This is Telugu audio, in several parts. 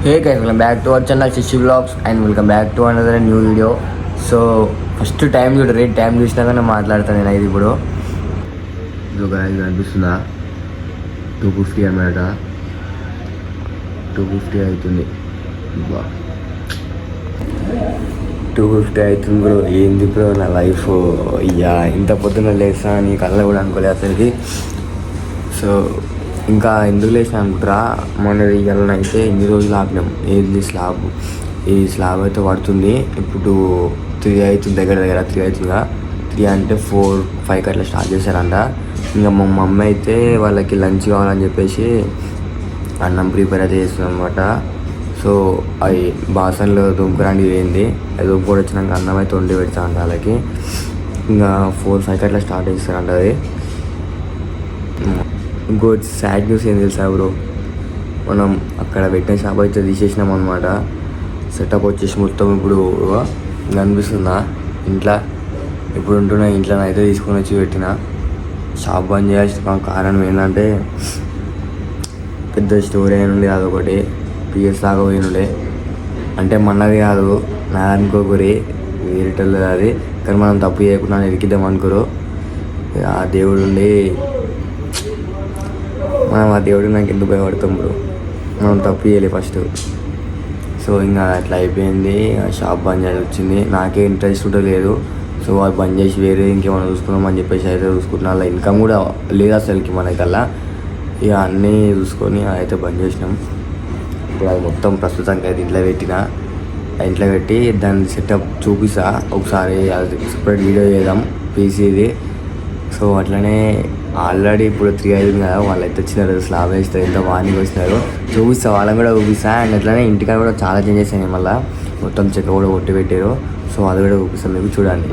Hey guys, welcome back to our channel Shishi Vlogs and welcome back to another new video. So first time చూడరు టైం చూసినాకనే మాట్లాడతాను నేను ఇది ఇప్పుడు కనిపిస్తుందా 250 అన్నమాట 250 అవుతుంది 250 అవుతుంది బ్రో. ఏంది బ్రో నా లైఫ్ ఇయ్యా ఇంత పొద్దున్న లేసా నీ కళ్ళ కూడా అనుకోలేదు అసలుకి. సో ఇంకా ఎందుకు లేచిన అనుకుంటారా, మొన్న ఇవాళ అయితే ఎన్ని రోజులు ఆపినాం. ఏది స్లాబ్ ఈ స్లాబ్ అయితే పడుతుంది ఇప్పుడు 3 అవుతుంది, దగ్గర 3 అవుతుందిగా. 3 అంటే 4-5 అట్లా స్టార్ట్ చేశారంట. ఇంకా మా మమ్మీ అయితే వాళ్ళకి లంచ్ కావాలని చెప్పేసి అన్నం ప్రిపేర్ అయితే చేస్తుంది అనమాట. సో అవి బాసన్లు దుంకురాండి పోయింది, అది దుంపుకొని వచ్చినాక అన్నం అయితే వండి పెడతామంట వాళ్ళకి. ఇంకా 4-5 అట్లా స్టార్ట్ చేస్తారంట. అది ఇంకో సాడ్ న్యూస్ ఏం తెలుసా బ్రో, మనం అక్కడ పెట్టిన షాప్ అయితే తీసేసినాం అనమాట. సెటప్ వచ్చేసి మొత్తం ఇప్పుడు అనిపిస్తుందా ఇంట్లో ఇప్పుడు ఉంటున్న ఇంట్లో అయితే తీసుకొని వచ్చి పెట్టిన. షాప్ బంద్ చేయాల్సిన కారణం ఏంటంటే పెద్ద స్టోరీ అయినుండే అదొకటి పిఎస్ లాగా పోయినుండే. అంటే మనది కాదు, నా అనుకోకరి వేరేటోళ్ళది అది. కానీ మనం తప్పు చేయకుండా ఇరికిద్దాం అనుకోరు. ఆ దేవుడు ఉండి మనం ఆ దేవుడికి నాకు ఎందుకు భయపడతాం బ్రో, మనం తప్పు చేయాలి ఫస్ట్. సో ఇంకా అట్లా అయిపోయింది, షాప్ బంద్ చేయాల్సి వచ్చింది. నాకే ఇంట్రెస్ట్ కూడా లేదు. సో అది బంద్ చేసి వేరే ఇంకేమైనా చూసుకున్నామని చెప్పేసి అయితే చూసుకుంటున్నా. అలా ఇన్కమ్ కూడా లేదు అసలుకి మనకల్లా. ఇక అన్నీ చూసుకొని అయితే బంద్ చేసినాం. ఇప్పుడు అది మొత్తం ప్రస్తుతానికి అయితే ఇంట్లో ఇంట్లో పెట్టి దాన్ని సెటప్ చూపిస్తా ఒకసారి. అది సపరేట్ వీడియో చేద్దాం పీసీది. సో అట్లనే ఆల్రెడీ ఇప్పుడు 3 అయింది కదా, వాళ్ళు అయితే వచ్చినారు స్లాబ్ వేస్తారు, ఎంత మార్నింగ్ వచ్చినారు చూపిస్తా, వాళ్ళని కూడా చూపిస్తా. అండ్ అట్లనే ఇంటికాడ కూడా చాలా చేంజెస్ అయినాయి, మళ్ళీ మొత్తం చెక్క కూడా కొట్టి పెట్టారు. సో అది కూడా చూపిస్తాను మీకు, చూడండి.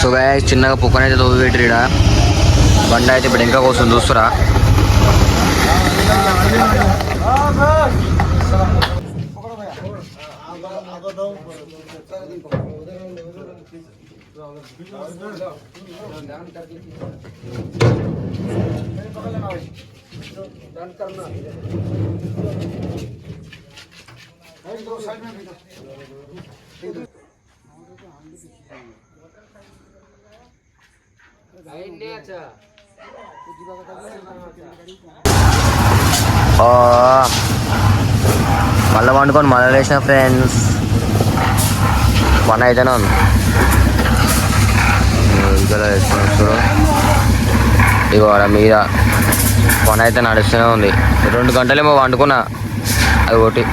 సో గాయస్ చిన్నగా పుక్కన అయితే తోవి పెట్టిరు. ఇక్కడ బండి అయితే ఇప్పుడు ఇంకా కోసం చూస్తురా. మళ్ళీ వండుకొని మళ్ళీ లేచిన ఫ్రెండ్స్, పని అయితేనే ఉంది. ఇగో మీద పని అయితే నడుస్తూనే ఉంది. 2 గంటలేమో వండుకున్నా, అది ఒకటి.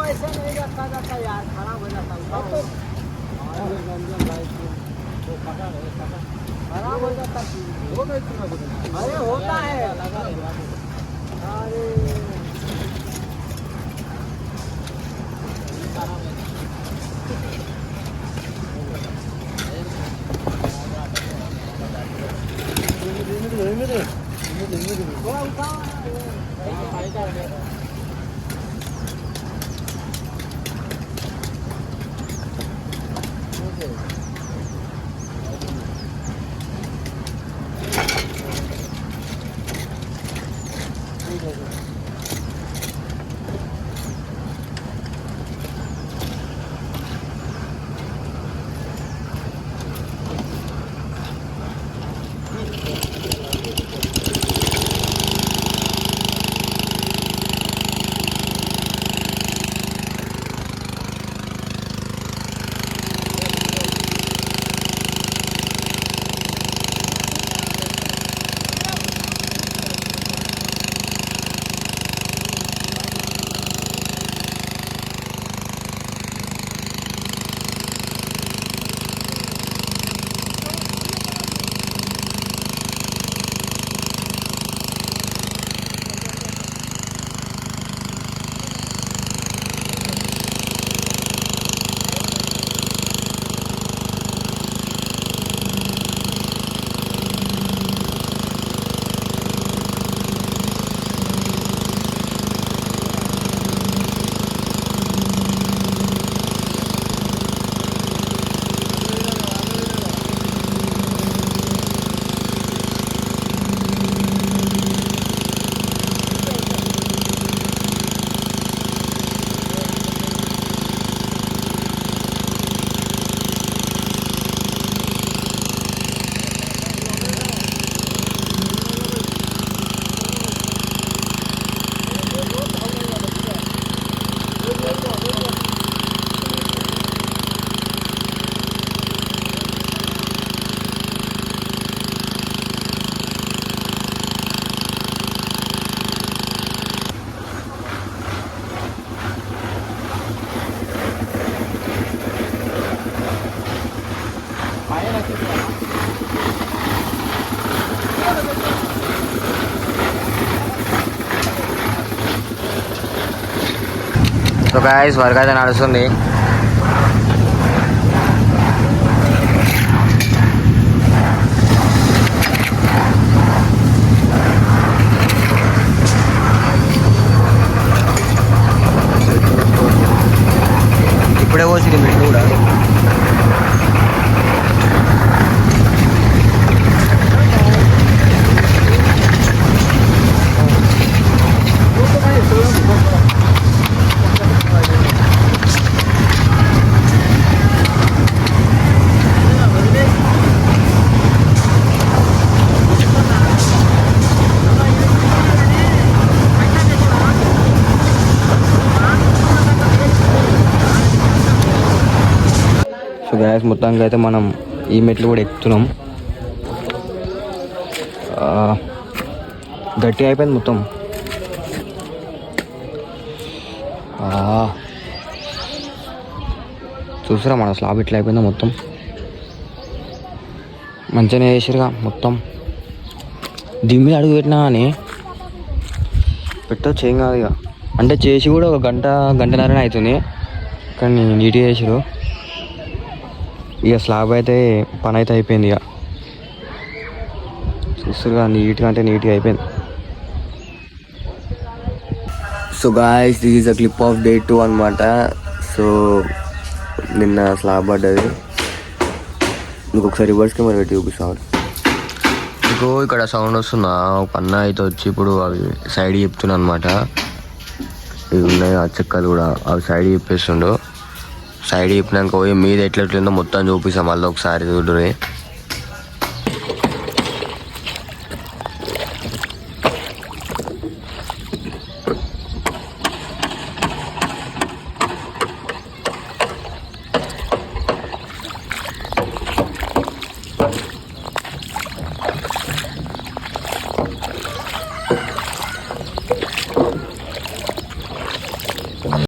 ऐसा नहीं रखा जाता यार, खराब हो जाता है। खराब हो जाता है, अरे होता है। अरे సో గాయ్స్ వర్క్ అయితే నడుస్తుంది. ఇప్పుడే పోసింది మెట్లు కూడా. సో గ్యాస్ మొత్తానికి అయితే మనం ఈ మెట్లు కూడా ఎక్కుతున్నాం. గట్టి అయిపోయింది మొత్తం. చూసారా మన స్లాబ్ ఇట్లా అయిపోయిందో మొత్తం. మంచిగానే చేసిరుగా మొత్తం. దీని మీద అడుగు పెట్టినా అని పెట్టచ్చు, ఏం కాదు ఇక. అంటే చేసి కూడా ఒక గంటన్నరనే అవుతుంది, కానీ నీట్గా చేసిరు. ఇక స్లాబ్ అయితే పని అయితే అయిపోయింది. ఇక చూస్తుగా నీట్గా అంటే నీట్గా అయిపోయింది. So guys this is a clip of day 2 అనమాట. సో నిన్న స్లాబ్ పడ్డది. మీకు ఒకసారి రివర్స్ కెమెరా పెట్టి చూపిస్తాను. మీకు ఇక్కడ సౌండ్ వస్తుందా? పన్న అయితే వచ్చి ఇప్పుడు అవి సైడ్ చెప్తున్నా అనమాట. ఇవి ఉన్నాయి ఆ చెక్కలు కూడా, అవి సైడ్ చెప్పేస్తుండు. సైడ్ చెప్పినాక పోయి మీద ఎట్లెట్లుందో మొత్తం చూపిస్తాం. మళ్ళీ ఒకసారి చూడరు.